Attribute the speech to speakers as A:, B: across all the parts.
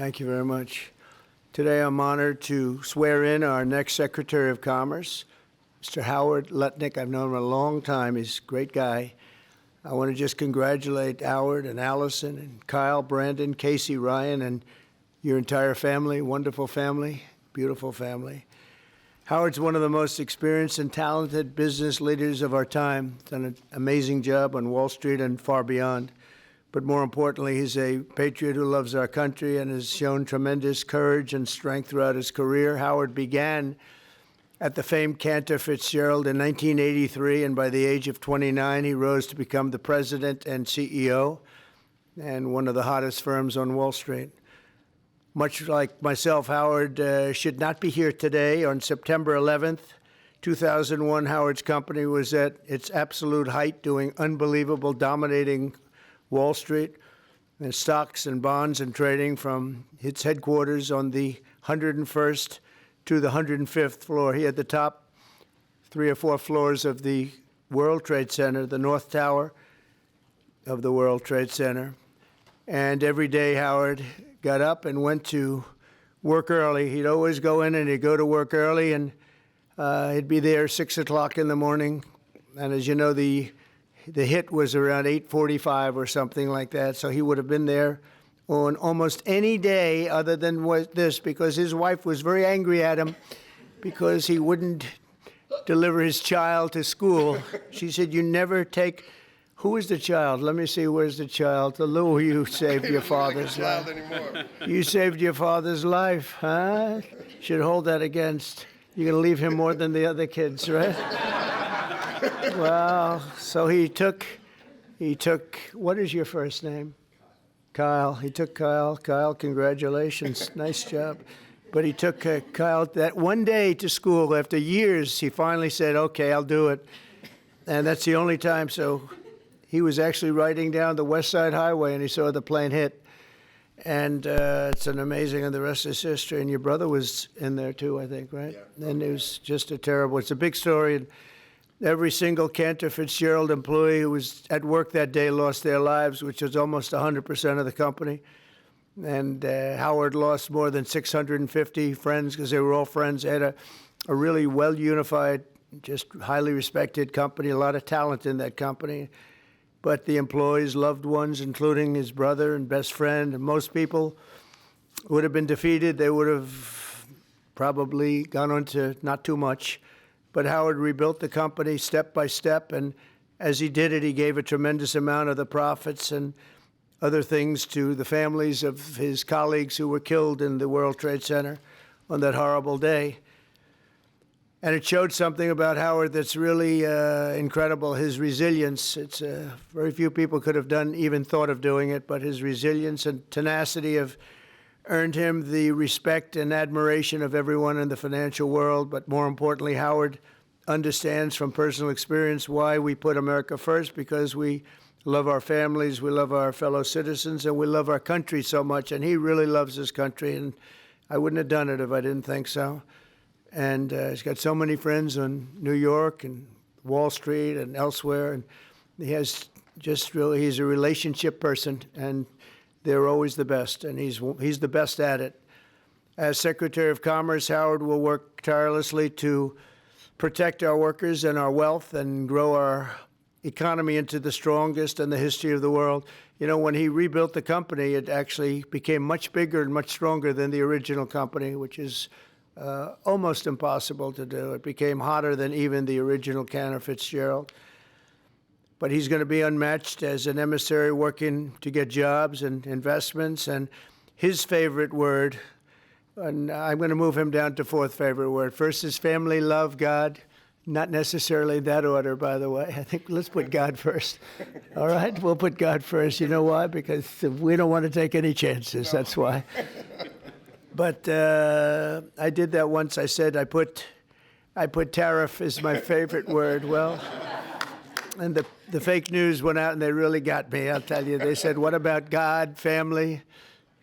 A: Thank you very much. Today I'm honored to swear in our next Secretary of Commerce, Mr. Howard Lutnick. I've known him a long time. He's a great guy. I want to just congratulate Howard and Allison and Kyle, Brandon, Casey, Ryan, and your entire family. Wonderful family, beautiful family. Howard's one of the most experienced and talented business leaders of our time. Done an amazing job on Wall Street and far beyond. But more importantly, he's a patriot who loves our country and has shown tremendous courage and strength throughout his career. Howard began at the famed Cantor Fitzgerald in 1983, and by the age of 29, he rose to become the president and CEO and one of the hottest firms on Wall Street. Much like myself, Howard should not be here today. On September 11th, 2001, Howard's company was at its absolute height, doing unbelievable, dominating Wall Street and stocks and bonds and trading from its headquarters on the 101st to the 105th floor. He had the top 3 or 4 floors of the World Trade Center, the North Tower of the World Trade Center. And every day Howard got up and went to work early. He'd always go in and he'd go to work early, and he'd be there 6 o'clock in the morning. And as you know, the hit was around 8:45 or something like that, so he would have been there on almost any day other than this, because his wife was very angry at him because he wouldn't deliver his child to school. She said, "You never take..." Who is the child? Let me see, where's the child? Lou, you saved your father's life. You saved your father's life, huh? Should hold that against. You're going to leave him more than the other kids, right? Well, so he took, what is your first name? Kyle. He took Kyle. Kyle, congratulations. Nice job. But he took Kyle that one day to school. After years, he finally said, okay, I'll do it. And that's the only time. So he was actually riding down the West Side Highway, and he saw the plane hit. And it's an amazing, and the rest is history. And your brother was in there too, I think, right? Yeah. And it was just it's a big story. And every single Cantor Fitzgerald employee who was at work that day lost their lives, which was almost 100% of the company. And Howard lost more than 650 friends because they were all friends. They had a really well-unified, just highly respected company, a lot of talent in that company. But the employees, loved ones, including his brother and best friend, and most people would have been defeated. They would have probably gone on to not too much. But Howard rebuilt the company step by step, and as he did it, he gave a tremendous amount of the profits and other things to the families of his colleagues who were killed in the World Trade Center on that horrible day. And it showed something about Howard that's really incredible, his resilience. It's very few people could have even thought of doing it, but his resilience and tenacity have earned him the respect and admiration of everyone in the financial world. But more importantly, Howard understands from personal experience why we put America first, because we love our families, we love our fellow citizens, and we love our country so much. And he really loves his country, and I wouldn't have done it if I didn't think so. And he's got so many friends in New York and Wall Street and elsewhere, and he has he's a relationship person, and they're always the best, and he's the best at it. As Secretary of Commerce, Howard will work tirelessly to protect our workers and our wealth and grow our economy into the strongest in the history of the world. You know, when he rebuilt the company, it actually became much bigger and much stronger than the original company, which is almost impossible to do. It became hotter than even the original Cantor Fitzgerald. But he's going to be unmatched as an emissary working to get jobs and investments. And his favorite word, and I'm going to move him down to 4th favorite word. First is family, love, God. Not necessarily in that order, by the way. I think let's put God first. All right? We'll put God first. You know why? Because we don't want to take any chances. No. That's why. But I did that once. I said I put tariff as my favorite word. Well, and the fake news went out, and they really got me, I'll tell you. They said, what about God, family,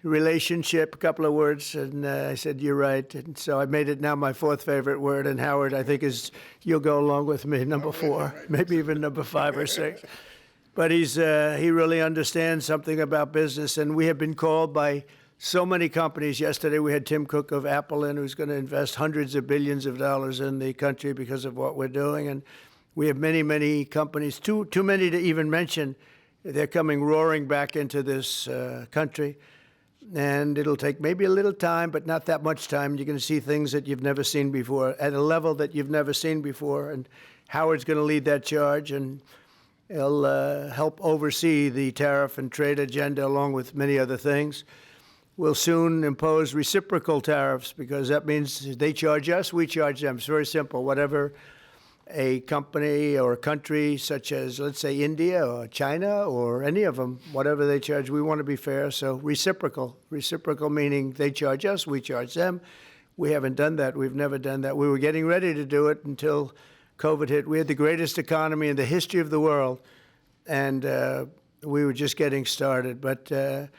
A: relationship, a couple of words, and I said, you're right. And so I made it now my 4th favorite word, and Howard, I think, you'll go along with me, number 4, maybe even number 5 or 6. But he really understands something about business, and we have been called by so many companies. Yesterday we had Tim Cook of Apple in, who's going to invest hundreds of billions of dollars in the country because of what we're doing. And we have many, many companies, too many to even mention. They're coming roaring back into this country. And it'll take maybe a little time, but not that much time. You're going to see things that you've never seen before at a level that you've never seen before. And Howard's going to lead that charge, and he'll help oversee the tariff and trade agenda along with many other things. We'll soon impose reciprocal tariffs because that means they charge us, we charge them. It's very simple. Whatever a company or a country such as, let's say, India or China or any of them, whatever they charge, we want to be fair. So reciprocal. Reciprocal meaning they charge us, we charge them. We haven't done that. We've never done that. We were getting ready to do it until COVID hit. We had the greatest economy in the history of the world, and we were just getting started. But the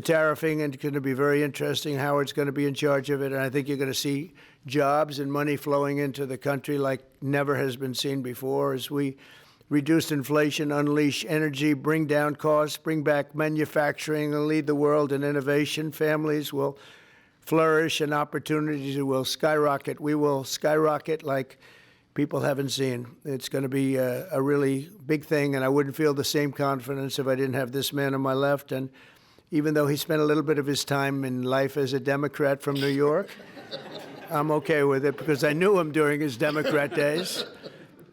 A: tariffing is going to be very interesting. Howard's going to be in charge of it, and I think you're going to see jobs and money flowing into the country like never has been seen before as we reduce inflation, unleash energy, bring down costs, bring back manufacturing, and lead the world in innovation. Families will flourish and opportunities will skyrocket. We will skyrocket like people haven't seen. It's going to be a really big thing, and I wouldn't feel the same confidence if I didn't have this man on my left. And even though he spent a little bit of his time in life as a Democrat from New York, I'm okay with it because I knew him during his Democrat days,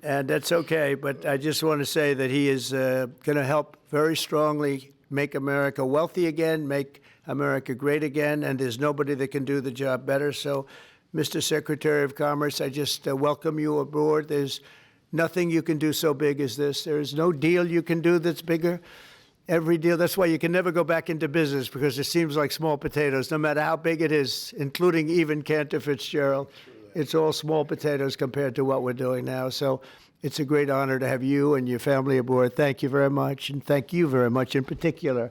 A: and that's okay. But I just want to say that he is going to help very strongly make America wealthy again, make America great again, and there's nobody that can do the job better. So, Mr. Secretary of Commerce, I just welcome you aboard. There's nothing you can do so big as this. There is no deal you can do that's bigger. Every deal. That's why you can never go back into business because it seems like small potatoes, no matter how big it is, including even Cantor Fitzgerald. It's all small potatoes compared to what we're doing now. So it's a great honor to have you and your family aboard. Thank you very much, and thank you very much in particular.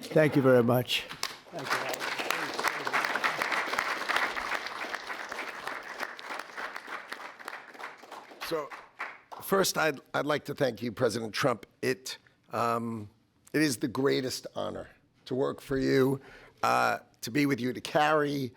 A: Thank you very much. Thank you.
B: So, first, I'd like to thank you, President Trump. It is the greatest honor to work for you, to be with you, to carry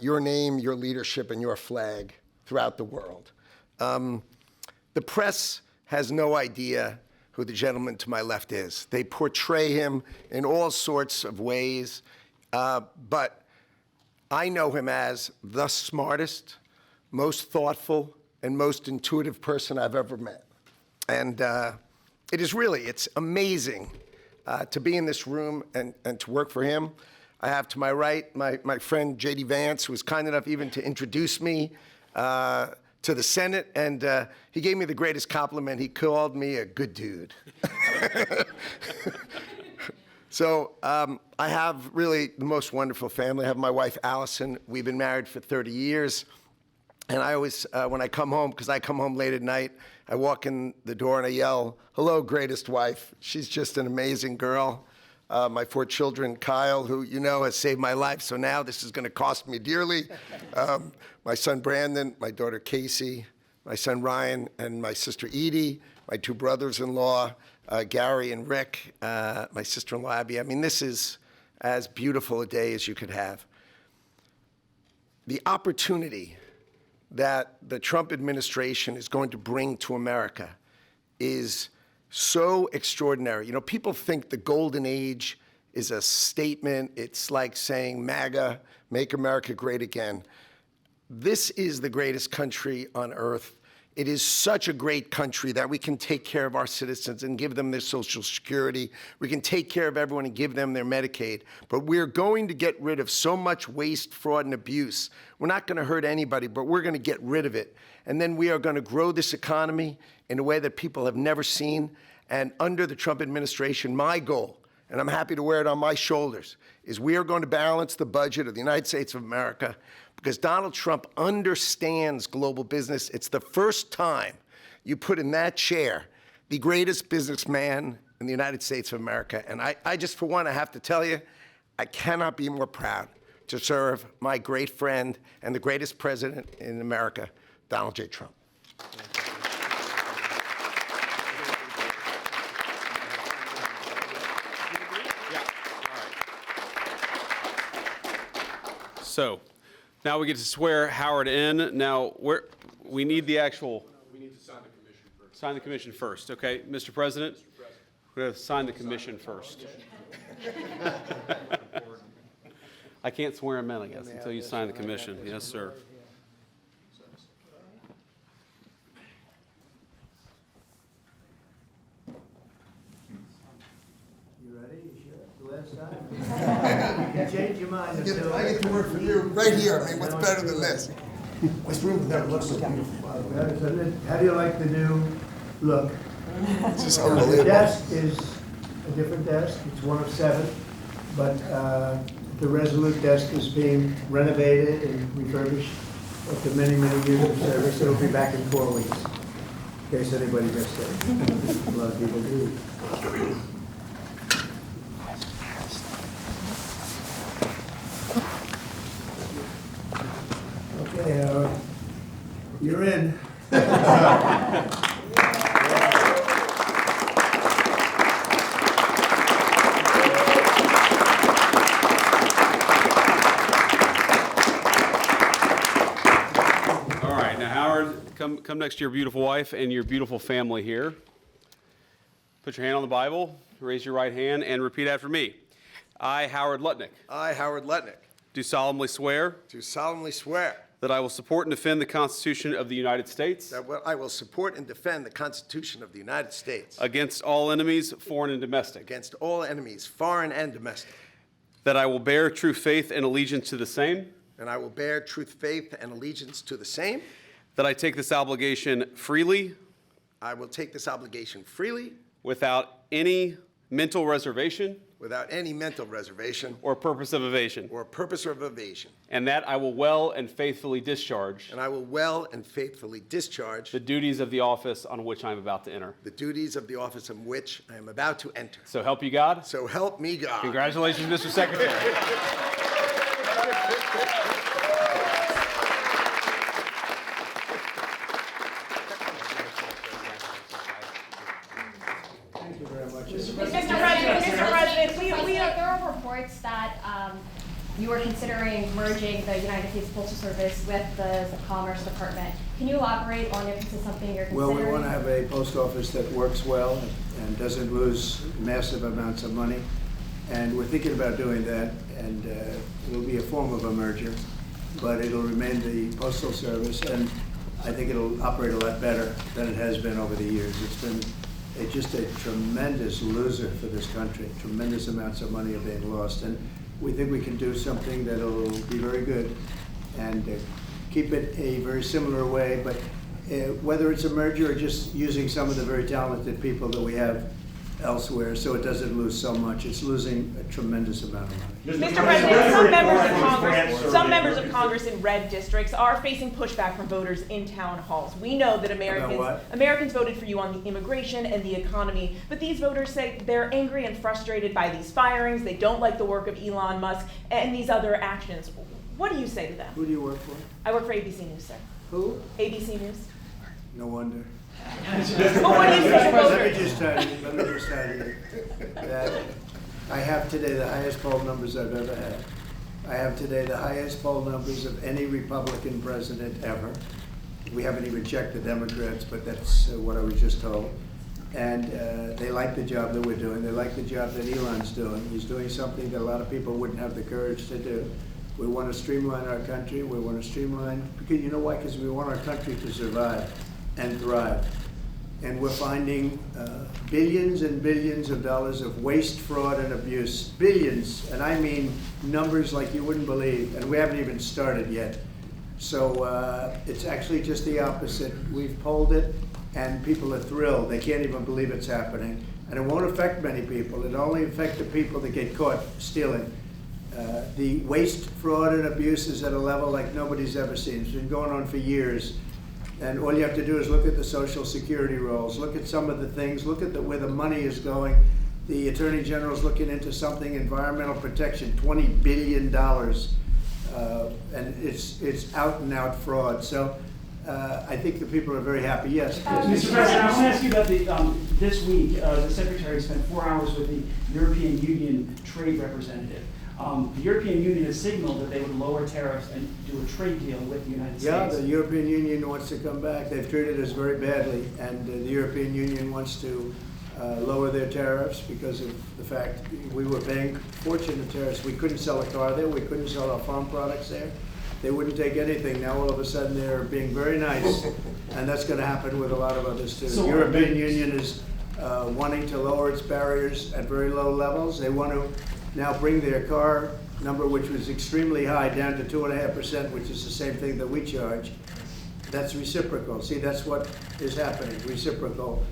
B: your name, your leadership, and your flag throughout the world. The press has no idea who the gentleman to my left is. They portray him in all sorts of ways, but I know him as the smartest, most thoughtful, and most intuitive person I've ever met. And it's amazing to be in this room and to work for him. I have to my right my friend J.D. Vance, who was kind enough even to introduce me to the Senate, and he gave me the greatest compliment. He called me a good dude. So I have really the most wonderful family. I have my wife, Allison. We've been married for 30 years. And I always, when I come home, because I come home late at night, I walk in the door and I yell, "Hello, greatest wife." She's just an amazing girl. My 4 children, Kyle, who you know has saved my life, so now this is going to cost me dearly. My son, Brandon, my daughter, Casey, my son, Ryan, and my sister, Edie, my 2 brothers-in-law, Gary and Rick, my sister-in-law, Abby. I mean, this is as beautiful a day as you could have. The opportunity that the Trump administration is going to bring to America is so extraordinary. You know, people think the golden age is a statement. It's like saying MAGA, make America great again. This is the greatest country on earth. It is such a great country that we can take care of our citizens and give them their Social Security. We can take care of everyone and give them their Medicaid. But we're going to get rid of so much waste, fraud, and abuse. We're not going to hurt anybody, but we're going to get rid of it. And then we are going to grow this economy in a way that people have never seen. And under the Trump administration, my goal, and I'm happy to wear it on my shoulders, is we are going to balance the budget of the United States of America because Donald Trump understands global business. It's the first time you put in that chair the greatest businessman in the United States of America. And I just, for one, I have to tell you, I cannot be more proud to serve my great friend and the greatest president in America, Donald J. Trump.
C: So now we get to swear Howard in. Now, we need the actual.
D: We need to sign the commission first.
C: Sign the commission first, okay? Mr. President, we're going to sign the commission first. I can't swear him in, I guess, until you sign the commission. Yes, sir.
A: You ready? You sure? The last time? You can change your mind.
E: I get to work for you right here. I mean, what's better than this? This room never looks so beautiful.
A: How do you like the new look?
E: It's just
A: The
E: unbelievable.
A: desk is a different desk. It's one of 7, but the Resolute desk is being renovated and refurbished after many, many years of service. It'll be back in 4 weeks, in case anybody missed it. A lot of people do. Okay, you're in.
C: All right, now Howard, come next to your beautiful wife and your beautiful family here. Put your hand on the Bible, raise your right hand, and repeat after me. I, Howard Lutnick,
B: I, Howard Lutnick,
C: do solemnly swear
B: do solemnly swear
C: that I will support and defend the Constitution of the United States
B: that I will support and defend the Constitution of the United States
C: against all enemies, foreign and domestic,
B: against all enemies, foreign and domestic,
C: that I will bear true faith and allegiance to the same,
B: and I will bear truth, faith, and allegiance to the same.
C: that I take this obligation freely
B: I will take this obligation freely,
C: without any mental reservation
B: without any mental reservation
C: or purpose of evasion,
B: or purpose of evasion,
C: and that I will well and faithfully discharge
B: and I will well and faithfully discharge
C: the duties of the office on which I am about to enter.
B: the duties of the office in which I am about to enter.
C: So help you God.
B: So help me God.
C: Congratulations, Mr. Secretary.
A: Thank you very much.
F: Mr. President,
G: There are reports that you were considering merging the United States Postal Service with the Commerce Department. Can you elaborate on if this is something you're
A: Well,
G: considering?
A: we want to have a post office that works well and doesn't lose massive amounts of money. And we're thinking about doing that, and it'll be a form of a merger, but it'll remain the Postal Service, and I think it'll operate a lot better than it has been over the years. It's been just a tremendous loser for this country. Tremendous amounts of money are being lost, and we think we can do something that'll be very good and keep it a very similar way, but whether it's a merger or just using some of the very talented people that we have elsewhere, so it doesn't lose so much. It's losing a tremendous amount of money.
F: Mr. President, some members of Congress in red districts are facing pushback from voters in town halls. We know that
A: what?
F: Americans voted for you on the immigration and the economy, but these voters say they're angry and frustrated by these firings. They don't like the work of Elon Musk and these other actions. What do you say to them?
A: Who do you work for?
F: I work for ABC News, sir.
A: Who?
F: ABC News.
A: No wonder.
F: But what do you say to
A: Let
F: voters?
A: me just tell you that I have today the highest poll numbers I've ever had. I have today the highest poll numbers of any Republican president ever. We haven't even checked the Democrats, but that's what I was just told. And they like the job that we're doing. They like the job that Elon's doing. He's doing something that a lot of people wouldn't have the courage to do. We want to streamline our country. We want to streamline, because you know why? Because we want our country to survive and thrive. And we're finding billions and billions of dollars of waste, fraud, and abuse. Billions, and I mean numbers like you wouldn't believe, and we haven't even started yet. So it's actually just the opposite. We've polled it, and people are thrilled. They can't even believe it's happening. And it won't affect many people. It'll only affect the people that get caught stealing. The waste, fraud, and abuse is at a level like nobody's ever seen. It's been going on for years. And all you have to do is look at the Social Security rolls, look at some of the things, look at where the money is going. The Attorney General's looking into something, environmental protection, $20 billion. And it's out and out fraud. So I think the people are very happy. Yes.
H: Mr. President, I want to ask you about this week, the Secretary spent 4 hours with the European Union trade representative. The European Union has signaled that they would lower tariffs and do a trade deal with the United
A: Yeah,
H: States.
A: the European Union wants to come back. They've treated us very badly, and the European Union wants to lower their tariffs because of the fact we were paying fortune tariffs. We couldn't sell a car there. We couldn't sell our farm products there. They wouldn't take anything. Now all of a sudden they're being very nice, and that's going to happen with a lot of others too.
H: So
A: the European Union is wanting to lower its barriers at very low levels. They want to now bring their car number, which was extremely high, down to 2.5%, which is the same thing that we charge. That's reciprocal. See, that's what is happening, reciprocal.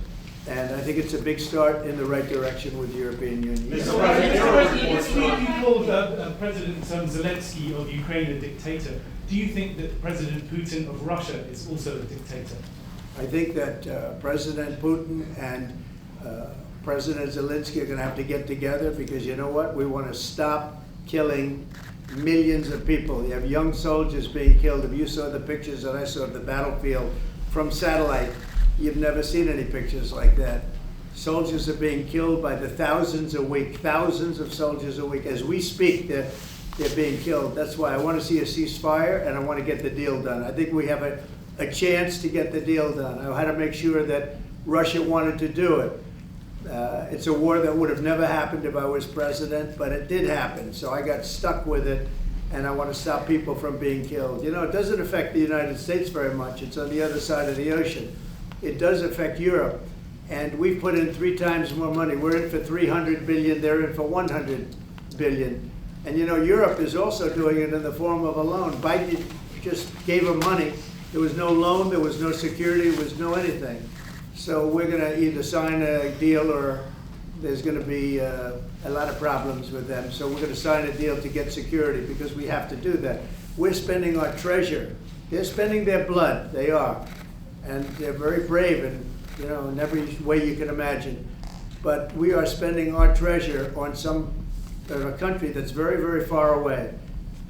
A: And I think it's a big start in the right direction with the European Union.
I: Mr. President, this week you called President Zelensky of Ukraine a dictator. Do you think that President Putin of Russia is also a dictator?
A: I think that President Putin and President Zelensky are going to have to get together because you know what? We want to stop killing millions of people. You have young soldiers being killed. If you saw the pictures that I saw of the battlefield from satellite, you've never seen any pictures like that. Soldiers are being killed by the thousands a week, thousands of soldiers a week. As we speak, they're being killed. That's why I want to see a ceasefire and I want to get the deal done. I think we have a chance to get the deal done. I had to make sure that Russia wanted to do it. It's a war that would have never happened if I was president, but it did happen. So I got stuck with it, and I want to stop people from being killed. You know, it doesn't affect the United States very much. It's on the other side of the ocean. It does affect Europe, and we've put in 3 times more money. We're in for 300 billion, they're in for 100 billion. And you know, Europe is also doing it in the form of a loan. Biden just gave them money. There was no loan, there was no security, there was no anything. So we're going to either sign a deal or there's going to be a lot of problems with them. So we're going to sign a deal to get security because we have to do that. We're spending our treasure. They're spending their blood. They are. And they're very brave in, you know, in every way you can imagine. But we are spending our treasure on a country that's very, very far away.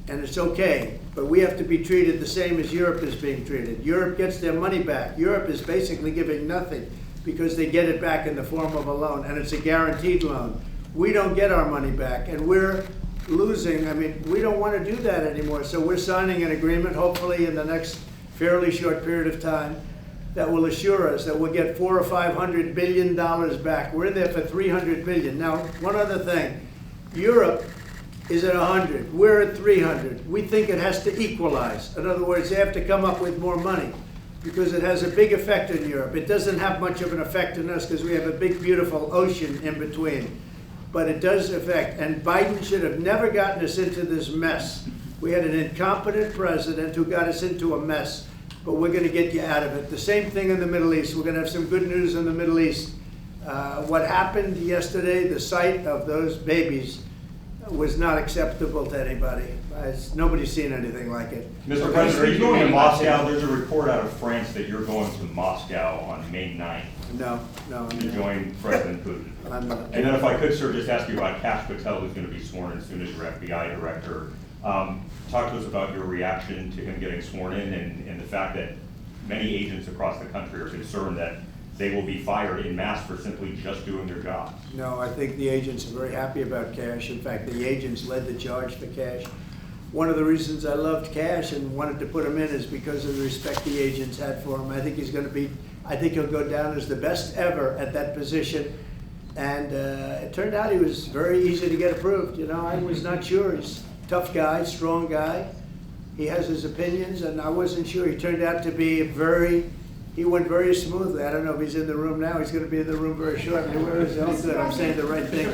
A: And it's okay, but we have to be treated the same as Europe is being treated. Europe gets their money back. Europe is basically giving nothing because they get it back in the form of a loan, and it's a guaranteed loan. We don't get our money back, and we're losing. I mean, we don't want to do that anymore, so we're signing an agreement, hopefully in the next fairly short period of time, that will assure us that we'll get $400 or $500 billion back. We're in there for $300 billion. Now, one other thing. Europe is at 100. We're at 300. We think it has to equalize. In other words, they have to come up with more money because it has a big effect in Europe. It doesn't have much of an effect on us because we have a big, beautiful ocean in between. But it does affect. And Biden should have never gotten us into this mess. We had an incompetent president who got us into a mess. But we're going to get you out of it. The same thing in the Middle East. We're going to have some good news in the Middle East. What happened yesterday, the sight of those babies was not acceptable to anybody. Nobody's seen anything like it.
J: Mr. President, are you going to Moscow? There's a report out of France that you're going to Moscow on May 9th.
A: No.
J: To join President Putin.
A: I'm not.
J: And then if I could, sir, just ask you about Kash Patel, who's going to be sworn in soon as your FBI director. Talk to us about your reaction to him getting sworn in and the fact that many agents across the country are concerned that they will be fired en masse for simply just doing their jobs.
A: No, I think the agents are very happy about Kash. In fact, the agents led the charge for Kash. One of the reasons I loved Kash and wanted to put him in is because of the respect the agents had for him. I think he'll go down as the best ever at that position. And it turned out he was very easy to get approved. You know, I was not sure. He's a tough guy, strong guy. He has his opinions, and I wasn't sure. He turned out to be he went very smoothly. I don't know if he's in the room now. He's going to be in the room very shortly. Where is he? Oh, good. I'm saying the right thing. I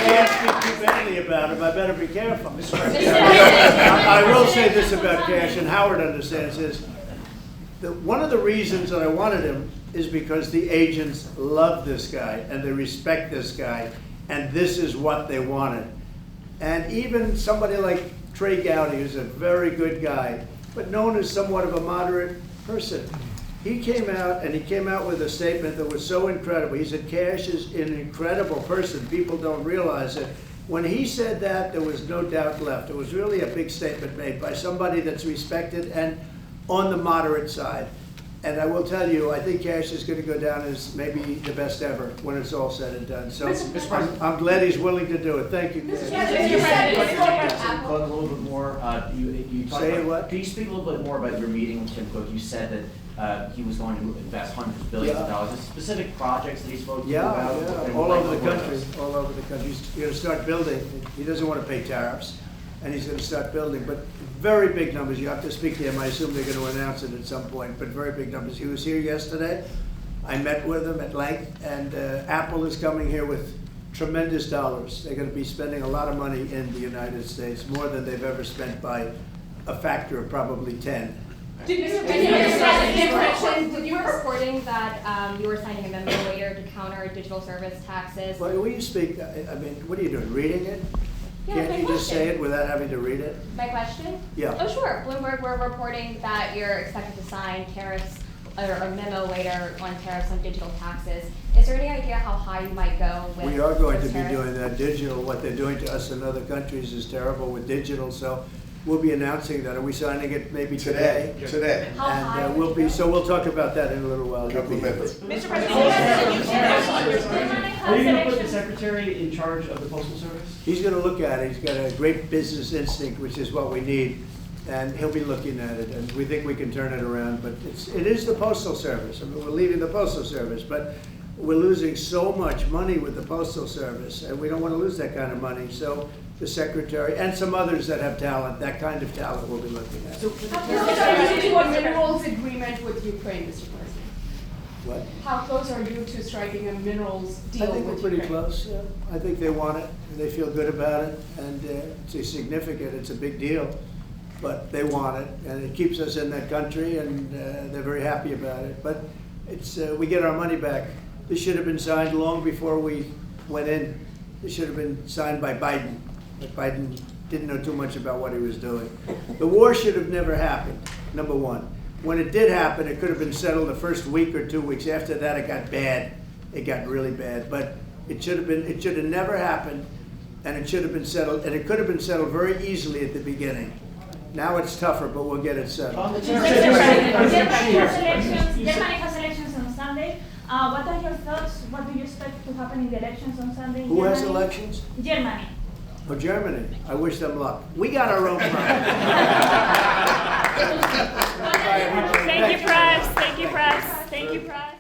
A: can't speak too badly about him. I better be careful. I will say this about Kash, and Howard understands this. One of the reasons that I wanted him is because the agents love this guy, and they respect this guy, and this is what they wanted. And even somebody like Trey Gowdy, who's a very good guy, but known as somewhat of a moderate person. He came out with a statement that was so incredible. He said, Kash is an incredible person. People don't realize it. When he said that, there was no doubt left. It was really a big statement made by somebody that's respected and on the moderate side. And I will tell you, I think cash is gonna go down as maybe the best ever when it's all said and done. So I'm glad he's willing to do it. Thank you, Cash.
K: Cook, a little bit more, you talked
A: Say
K: about-
A: what?
K: Can you speak a little bit more about your meeting with Tim Cook? You said that he was going to invest hundreds of billions of
A: Yeah.
K: dollars. Is there specific projects that he spoke to you
A: Yeah,
K: about?
A: yeah,
K: And
A: all
K: like,
A: over the
K: what were
A: country,
K: those?
A: all over the country. He's gonna start building. He doesn't wanna pay tariffs, and he's gonna start building, but very big numbers. You have to speak to him. I assume they're gonna announce it at some point, but very big numbers. He was here yesterday. I met with him at length, and Apple is coming here with tremendous dollars. They're gonna be spending a lot of money in the United States, more than they've ever spent by a factor of probably 10.
G: You were reporting that you were signing a memo later to counter digital service taxes.
A: Well, will you speak, I mean, what are you doing, reading it?
G: Yeah,
A: Can't
G: my
A: you just say
G: question.
A: it without having to read it?
G: My question?
A: Yeah.
G: Oh, sure. Bloomberg, we're reporting that you're expected to sign tariffs or a memo later on tariffs on digital taxes. Is there any idea how high you might go with
A: We are going to
G: those
A: be
G: tariffs?
A: doing that. Digital, what they're doing to us in other countries is terrible with digital, so we'll be announcing that. Are we signing it maybe today?
B: Today.
G: How high
A: And
G: would
A: we'll
G: you
A: be,
G: go?
A: so we'll talk about that in a little while.
B: Couple of minutes.
F: Mr. President,
H: Are you gonna put the secretary in charge of the postal service?
A: He's gonna look at it. He's got a great business instinct, which is what we need. And he'll be looking at it, and we think we can turn it around, but it is the Postal Service. I mean, we're leaving the Postal Service, but we're losing so much money with the Postal Service, and we don't wanna lose that kind of money. So the secretary, and some others that have talent, that kind of talent we'll be looking at.
L: How close are you to a minerals agreement with Ukraine, Mr. President?
A: What?
L: How close are you to striking a minerals
A: I
L: deal
A: think we're
L: with
A: pretty
L: Ukraine?
A: close, yeah. I think they want it, and they feel good about it, and it's significant, it's a big deal. But they want it, and it keeps us in that country, and they're very happy about it. But it's, we get our money back. This should have been signed long before we went in. This should have been signed by Biden. But Biden didn't know too much about what he was doing. The war should have never happened, number one. When it did happen, it could have been settled the first week or 2 weeks. After that, it got bad. It got really bad. But it should have never happened, and it should have been settled, and it could have been settled very easily at the beginning. Now it's tougher, but we'll get it settled.
M: Germany has elections on Sunday. What are your thoughts? What do you expect to happen in the elections on Sunday?
A: Who has elections?
M: Germany.
A: Oh, Germany. I wish them luck. We got our own problem.
M: Thank you, press. Thank you, press. Thank you, press.